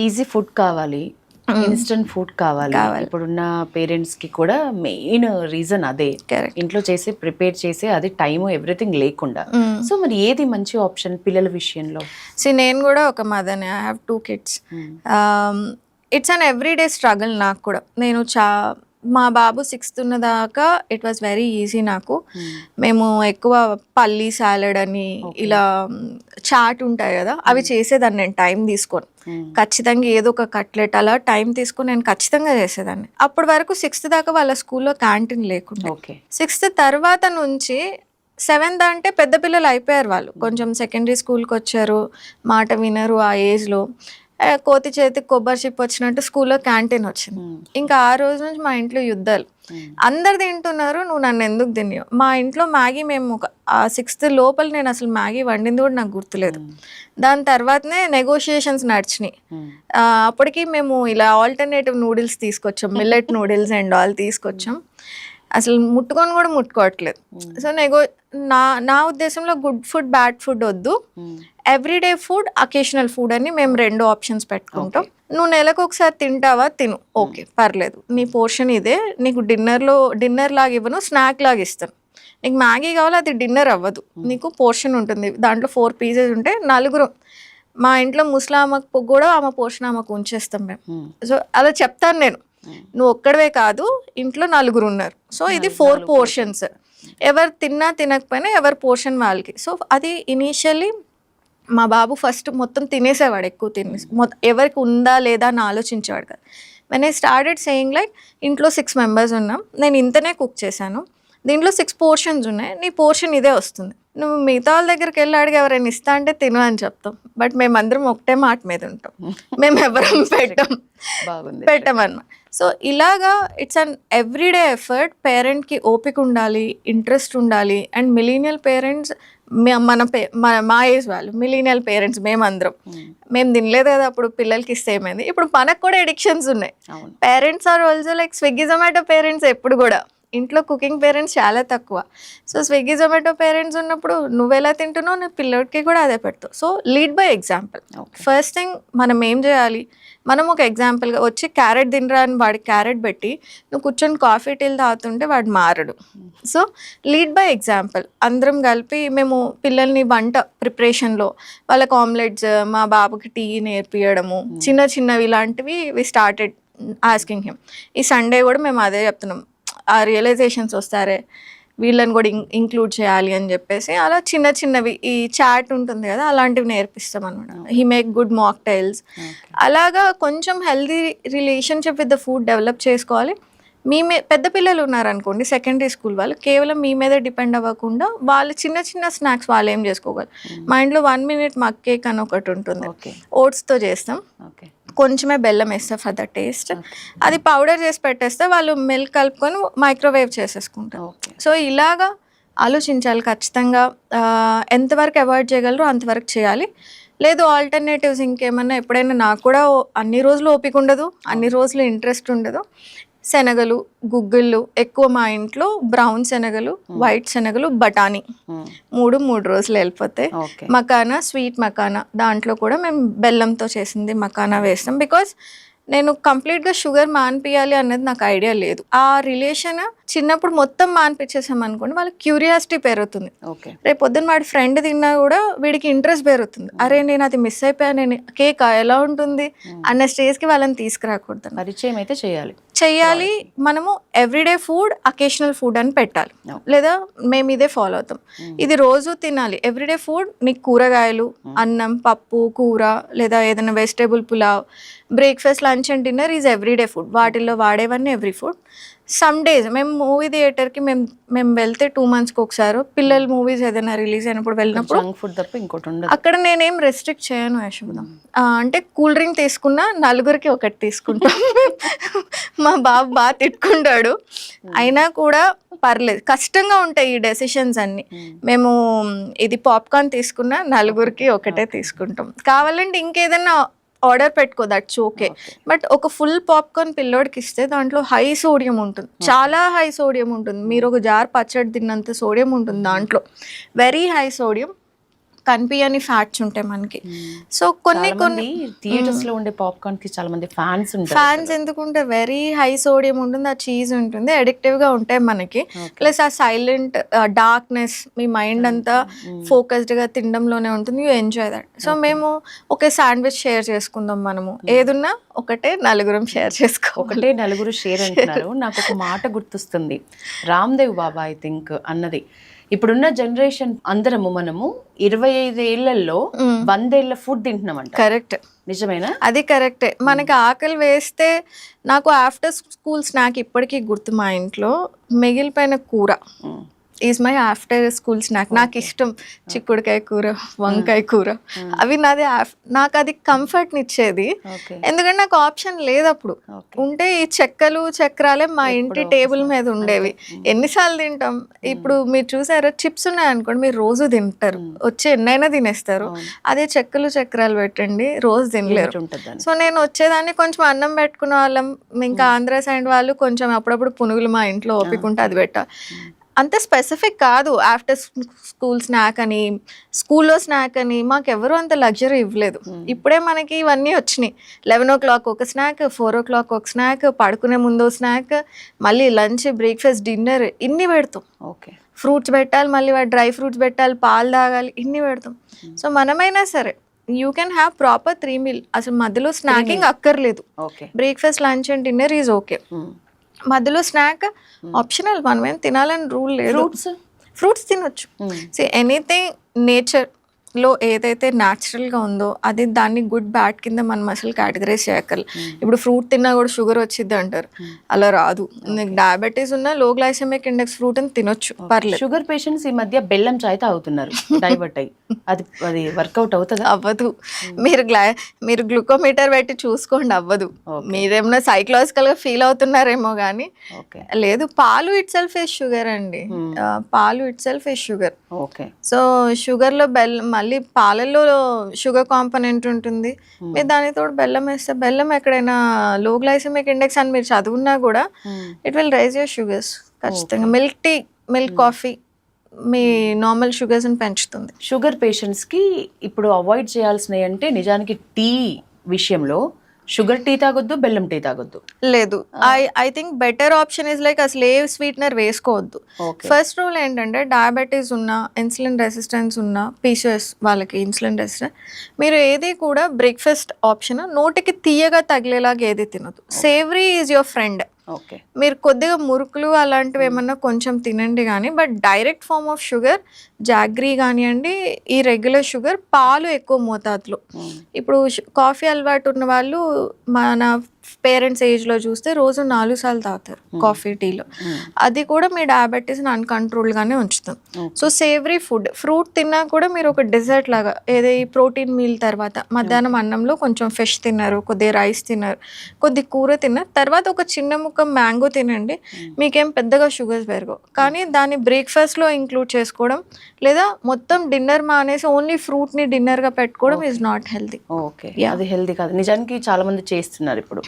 Easy food కావాలి, instant food కావాలి. ఇప్పుడున్న పేరెంట్స్కి కూడా మెయిన్ రీజన్ అదే. ఇంట్లో చేసి ప్రిపేర్ చేసి అది టైము ఎవ్రీథింగ్ లేకుండా. సో మరి ఏది మంచి ఆప్షన్ పిల్లల విషయంలో? నేను కూడా ఒక మదర్ని, I have 2 kids. It's an everyday struggle నాకు కూడా. నేను మా బాబు 6th ఉన్న దాకా ఇట్ వాజ్ వెరీ ఈజీ నాకు. మేము ఎక్కువ పల్లీ సాలడ్ అని ఇలా చాట్ ఉంటాయి కదా, అవి చేసేదాన్ని నేను టైం తీసుకొని. ఖచ్చితంగా ఏదో ఒక కట్లెట్ అలా టైం తీసుకొని నేను ఖచ్చితంగా చేసేదాన్ని. అప్పటి వరకు 6th దాకా వాళ్ళ స్కూల్లో క్యాంటీన్ లేకుండా. 6th తర్వాత నుంచి 7th అంటే పెద్ద పిల్లలు అయిపోయారు వాళ్ళు. కొంచెం సెకండరీ స్కూల్కి వచ్చారు, మాట వినరు ఆ ఏజ్లో. కోతి చేతికి కొబ్బరి చిప్ వచ్చినట్టు స్కూల్లో క్యాంటీన్ వచ్చింది. ఇంకా ఆ రోజు నుంచి మా ఇంట్లో యుద్ధాలు. అందరు తింటున్నారు, నువ్వు నన్ను ఎందుకు తిన్నావు. మా ఇంట్లో మ్యాగీ మేము 6th లోపల నేను అసలు మ్యాగీ వండింది కూడా నాకు గుర్తులేదు. దాని తర్వాతనే నెగోషియేషన్స్ నడిచినాయి. అప్పటికి మేము ఇలా ఆల్టర్నేటివ్ నూడిల్స్ తీసుకొచ్చాం, మిల్లెట్ నూడిల్స్ అండ్ ఆల్ తీసుకొచ్చాం. అసలు ముట్టుకొని కూడా ముట్టుకోవట్లేదు. సో నా ఉద్దేశంలో గుడ్ ఫుడ్ బ్యాడ్ ఫుడ్ వద్దు, ఎవ్రీడే ఫుడ్ అకేషనల్ ఫుడ్ అని మేము 2 ఆప్షన్స్ పెట్టుకుంటాం. నువ్వు నెలకు ఒకసారి తింటావా, తిను, ఓకే పర్లేదు, నీ పోర్షన్ ఇదే. నీకు డిన్నర్ లాగా ఇవ్వను, స్నాక్ లాగా ఇస్తాను. నీకు మ్యాగీ కావాలి, అది డిన్నర్ అవ్వదు, నీకు పోర్షన్ ఉంటుంది. దాంట్లో 4 pieces ఉంటే 4. మా ఇంట్లో ముసలామకు కూడా ఆమె పోర్షన్ ఆమెకు ఉంచేస్తాం మేము. సో అలా చెప్తాను నేను, నువ్వు ఒక్కడవే కాదు, ఇంట్లో 4 ఉన్నారు. సో ఇది 4 portions. ఎవరు తిన్నా తినకపోయినా ఎవరి పోర్షన్ వాళ్ళకి. సో అది ఇనీషియల్లీ మా బాబు ఫస్ట్ మొత్తం తినేసేవాడు, ఎక్కువ తినేసి ఎవరికి ఉందా లేదా అని ఆలోచించేవాడు కదా. When I started saying like, ఇంట్లో 6 members ఉన్నాం, నేను ఇంతనే కుక్ చేశాను, దీంట్లో 6 portions ఉన్నాయి, నీ పోర్షన్ ఇదే వస్తుంది. నువ్వు మిగతా వాళ్ళ దగ్గరికి వెళ్ళి అడిగి ఎవరైనా ఇస్తా అంటే తిను అని చెప్తాం. బట్ మేమందరం ఒకటే మాట మీద ఉంటాం, మేము ఎవరం పెట్టమన్నమాట. సో ఇలాగా ఇట్స్ అన్ ఎవ్రీడే ఎఫర్ట్. పేరెంట్కి ఓపిక ఉండాలి, ఇంట్రెస్ట్ ఉండాలి. అండ్ మిలీనియల్ పేరెంట్స్, మా ఏజ్ వాళ్ళు మిలీనియల్ పేరెంట్స్, మేము తినలేదు కదా అప్పుడు, పిల్లలకి ఇస్తే ఏమైంది. ఇప్పుడు మనకు కూడా ఎడిక్షన్స్ ఉన్నాయి. Parents are also like Swiggy Zomato parents. ఎప్పుడు కూడా ఇంట్లో కుకింగ్ పేరెంట్స్ చాలా తక్కువ. సో స్విగ్గీ జొమాటో పేరెంట్స్ ఉన్నప్పుడు నువ్వెలా తింటున్నావు, నీ పిల్లడికి కూడా అదే పెడతావు. So lead by example. First thing మనం ఏం చేయాలి, మనం ఒక ఎగ్జాంపుల్గా వచ్చి క్యారెట్ తినరా అని వాడికి క్యారెట్ పెట్టి నువ్వు కూర్చొని కాఫీ టీలు తాగుతుంటే వాడు మారడు. So lead by example. అందరం కలిపి మేము పిల్లల్ని వంట ప్రిపరేషన్లో వాళ్ళకి ఆమ్లెట్స్, మా బాబుకి టీ నేర్పియడము, చిన్నవి ఇలాంటివి వి స్టార్టెడ్ ఆస్కింగ్ హిమ్. ఈ సండే కూడా మేము అదే చెప్తున్నాం, ఆ రియలైజేషన్స్ వస్తారే వీళ్ళని కూడా ఇంక్లూడ్ చేయాలి అని చెప్పేసి అలా చిన్నవి ఈ చాట్ ఉంటుంది కదా, అలాంటివి నేర్పిస్తాం అనమాట. He make good mocktails. అలాగా కొంచెం healthy relationship with the food develop చేసుకోవాలి. పెద్ద పిల్లలు ఉన్నారనుకోండి, సెకండరీ స్కూల్ వాళ్ళు, కేవలం మీ మీద డిపెండ్ అవ్వకుండా వాళ్ళు చిన్న స్నాక్స్ వాళ్ళు ఏం చేసుకోగలరు. మా ఇంట్లో 1 minute మగ్ కేక్ అని ఒకటి ఉంటుంది, ఓట్స్తో చేస్తాం. కొంచెమే బెల్లం వేస్తా ఫర్ ద టేస్ట్. అది పౌడర్ చేసి పెట్టేస్తే వాళ్ళు మిల్క్ కలుపుకొని మైక్రోవేవ్ చేసేసుకుంటారు. సో ఇలాగా ఆలోచించాలి ఖచ్చితంగా. ఎంతవరకు అవాయిడ్ చేయగలరో అంతవరకు చేయాలి. లేదు ఆల్టర్నేటివ్స్ ఇంకేమన్నా, ఎప్పుడైనా నాకు కూడా అన్ని రోజులు ఓపిక ఉండదు, అన్ని రోజులు ఇంట్రెస్ట్ ఉండదు. శనగలు, గుగ్గిళ్ళు ఎక్కువ మా ఇంట్లో, బ్రౌన్ శనగలు, వైట్ శనగలు, బఠానీ 3 రోజులు వెళ్ళిపోతాయి. మకానా, స్వీట్ మకానా, దాంట్లో కూడా మేము బెల్లంతో చేసింది మకానా వేస్తాం. బికాస్ నేను కంప్లీట్గా షుగర్ మాన్పియాలి అన్నది నాకు ఐడియా లేదు. ఆ రిలేషన్ చిన్నప్పుడు మొత్తం మాన్పించేసాం అనుకోండి, వాళ్ళకి క్యూరియాసిటీ పెరుగుతుంది. రేపు పొద్దున్న వాడి ఫ్రెండ్ తిన్నా కూడా వీడికి ఇంట్రెస్ట్ పెరుగుతుంది. అరే నేను అది మిస్ అయిపోయాను, నేను కేక్ ఎలా ఉంటుంది అన్న స్టేజ్కి వాళ్ళని తీసుకురాకూడదు. పరిచయం అయితే చెయ్యాలి. మనము ఎవ్రీడే ఫుడ్ అకేషనల్ ఫుడ్ అని పెట్టాలి, లేదా మేము ఇదే ఫాలో అవుతాం. ఇది రోజు తినాలి ఎవ్రీడే ఫుడ్. నీకు కూరగాయలు, అన్నం, పప్పు, కూర, లేదా ఏదైనా vegetable pulao, breakfast, lunch and dinner is everyday food. వాటిల్లో వాడేవన్నీ ఎవ్రీ ఫుడ్. సమ్ డేస్ మేము మూవీ థియేటర్కి మేము వెళ్తే 2 monthsకి ఒకసారి, పిల్లల మూవీస్ ఏదైనా రిలీజ్ అయినప్పుడు వెళ్ళినప్పుడు అక్కడ నేనేం రెస్ట్రిక్ట్ చేయను యశోద. అంటే కూల్ డ్రింక్ తీసుకున్నా 4కి ఒకటి తీసుకుంటాం. మా బాబు బాగా తిట్టుకుంటాడు, అయినా కూడా పర్లేదు. కష్టంగా ఉంటాయి ఈ డెసిషన్స్ అన్ని. మేము ఇది పాప్కార్న్ తీసుకున్నా 4కి ఒకటే తీసుకుంటాం. కావాలంటే ఇంకేదన్నా ఆర్డర్ పెట్టుకో, దట్స్ ఓకే. బట్ ఒక ఫుల్ పాప్కార్న్ పిల్లోడికి ఇస్తే దాంట్లో హై సోడియం ఉంటుంది, చాలా హై సోడియం ఉంటుంది. మీరు ఒక జార్ పచ్చడి తిన్నంత సోడియం ఉంటుంది దాంట్లో, వెరీ హై సోడియం. కనిపించని ఫ్యాట్స్ ఉంటాయి మనకి. సో కొన్ని థియేటర్స్ లో ఉండే పాప్కార్న్ కి చాలా మంది ఫ్యాన్స్ ఉంటారు. ఫ్యాన్స్ ఎందుకుంటే వెరీ హై సోడియం ఉంటుంది, ఆ చీజ్ ఉంటుంది, అడిక్టివ్ గా ఉంటాయి మనకి. ప్లస్ ఆ సైలెంట్ డార్క్నెస్ మీ మైండ్ అంతా ఫోకస్డ్ గా తినడంలోనే ఉంటుంది, యూ ఎంజాయ్ దట్. సో మేము ఒకే శాండ్విచ్ షేర్ చేసుకుందాం, మనము ఏదున్నా ఒకటే నలుగురం షేర్ చేసుకో. ఒకటే నలుగురు షేర్ అంటున్నారు. నాకు ఒక మాట గుర్తొస్తుంది, రామ్దేవ్ బాబా ఐ థింక్ అన్నది, ఇప్పుడున్న జనరేషన్ అందరము మనము 25 ఏళ్లలో 100 ఏళ్ల ఫుడ్ తింటున్నామంట. కరెక్ట్, నిజమేనా? అది కరెక్టే. మనకి ఆకలి వేస్తే, నాకు ఆఫ్టర్ స్కూల్ స్నాక్ ఇప్పటికీ గుర్తు, మా ఇంట్లో మిగిలిపోయిన కూర is my after school snack. నాకు ఇష్టం చిక్కుడుకాయ కూర, వంకాయ కూర, అవి నాకు అది కంఫర్ట్ని ఇచ్చేది. ఎందుకంటే నాకు ఆప్షన్ లేదు అప్పుడు. ఉంటే ఈ చెక్కలు చక్రాలే మా ఇంటి టేబుల్ మీద ఉండేవి. ఎన్నిసార్లు తింటాం? ఇప్పుడు మీరు చూసారా, చిప్స్ ఉన్నాయనుకోండి, మీరు రోజు తింటారు, వచ్చి ఎన్నైనా తినేస్తారు. అదే చెక్కలు చక్రాలు పెట్టండి, రోజు తినలేరు. సో నేను వచ్చేదాన్ని, కొంచెం అన్నం పెట్టుకునే వాళ్ళం. ఇంకా ఆంధ్ర సైడ్ వాళ్ళు కొంచెం అప్పుడప్పుడు పునుగులు మా ఇంట్లో ఓపికంటే అది పెట్టాలి. అంత స్పెసిఫిక్ కాదు ఆఫ్టర్ స్కూల్ స్నాక్ అని, స్కూల్లో స్నాక్ అని మాకెవరు అంత లగ్జరీ ఇవ్వలేదు. ఇప్పుడే మనకి ఇవన్నీ వచ్చినాయి. 11 o'clock ఒక స్నాక్, 4 o'clock ఒక స్నాక్, పడుకునే ముందు స్నాక్, మళ్ళీ లంచ్, బ్రేక్ఫాస్ట్, డిన్నర్, ఇన్ని పెడతాం. ఓకే, ఫ్రూట్స్ పెట్టాలి, మళ్ళీ డ్రై ఫ్రూట్స్ పెట్టాలి, పాలు తాగాలి, ఇన్ని పెడతాం. సో మనమైనా సరే you can have proper 3 meal. అసలు మధ్యలో స్నాకింగ్ అక్కర్లేదు. Breakfast, lunch and dinner is okay. మధ్యలో స్నాక్ ఆప్షనల్, మనం ఏం తినాలని రూల్ లేదు. ఫ్రూట్స్ తినొచ్చు. సో ఎనీథింగ్ నేచర్లో ఏదైతే న్యాచురల్గా ఉందో అది, దాన్ని గుడ్ బ్యాడ్ కింద మనం అసలు కేటగరైజ్ చేయక్కర్లేదు. ఇప్పుడు ఫ్రూట్ తిన్నా కూడా షుగర్ వచ్చింది అంటారు, అలా రాదు. డయాబెటీస్ ఉన్న, లో గ్లైసెమిక్ ఇండెక్స్ ఫ్రూట్ అని తినొచ్చు, పర్లేదు. షుగర్ పేషెంట్స్ ఈ మధ్య బెల్లం చాయ్ తాగుతున్నారు డైవర్ట్ అయ్యి, అది వర్కౌట్ అవుతుంది? అవ్వదు. మీరు గ్లూకోమీటర్ పెట్టి చూసుకోండి, అవ్వదు. మీరేమన్నా సైకలాజికల్ గా ఫీల్ అవుతున్నారేమో కానీ లేదు. పాలు ఇట్ సెల్ఫ్ ఏ షుగర్ అండి, పాలు it self A sugar. Okay, so sugar లో బెల్లం, మళ్ళీ పాలల్లో షుగర్ కాంపోనెంట్ ఉంటుంది. మీరు దానితో బెల్లం వేస్తే, బెల్లం ఎక్కడైనా లో గ్లైసెమిక్ ఇండెక్స్ అని మీరు చదువున్నా కూడా it will rise your sugars ఖచ్చితంగా. మిల్క్ టీ, మిల్క్ కాఫీ మీ నార్మల్ షుగర్స్ని పెంచుతుంది. షుగర్ పేషెంట్స్కి ఇప్పుడు అవాయిడ్ చేయాల్సినవి అంటే, నిజానికి టీ విషయంలో షుగర్ టీ తాగొద్దు, బెల్లం టీ తాగొద్దు లేదు. I think better option is like అసలు ఏ స్వీట్నర్ వేసుకోవద్దు. ఫస్ట్ రూల్ ఏంటంటే, డయాబెటీస్ ఉన్న, ఇన్సులిన్ రెసిస్టెన్స్ ఉన్న, PCOS వాళ్ళకి ఇన్సులిన్ రెసిస్టెన్స్, మీరు ఏది కూడా బ్రేక్ఫాస్ట్ ఆప్షన్ నోటికి తీయగా తగిలేలాగా ఏది తినదు. Savoury is your friend. Okay, మీరు కొద్దిగా మురుకులు అలాంటివి ఏమన్నా కొంచెం తినండి కానీ, but direct form of sugar jaggery కానివ్వండి, ఈ రెగ్యులర్ షుగర్, పాలు ఎక్కువ మోతాదులో. ఇప్పుడు కాఫీ అలవాటు ఉన్న వాళ్ళు మన పేరెంట్స్ ఏజ్లో చూస్తే రోజు 4 సార్లు తాగుతారు కాఫీ, టీలో. అది కూడా మీ డయాబెటీస్ని అన్కంట్రోల్గానే ఉంచుతాం. సో సేవరీ ఫుడ్, ఫ్రూట్ తిన్నా కూడా మీరు ఒక డెజర్ట్ లాగా, ఏదో ప్రోటీన్ మీల్ తర్వాత మధ్యాహ్నం అన్నంలో కొంచెం ఫిష్ తిన్నారు, కొద్దిగా రైస్ తిన్నారు, కొద్ది కూర తిన్నారు, తర్వాత ఒక చిన్న ముక్క మ్యాంగో తినండి, మీకేం పెద్దగా షుగర్స్ పెరగవు. కానీ దాన్ని బ్రేక్ఫాస్ట్లో ఇంక్లూడ్ చేసుకోవడం, లేదా మొత్తం డిన్నర్ మానేసి ఓన్లీ ఫ్రూట్ని డిన్నర్గా పెట్టుకోవడం ఈజ్ నాట్ హెల్తీ. ఓకే, అది హెల్తీ కాదు. నిజానికి చాలా మంది చేస్తున్నారు ఇప్పుడు.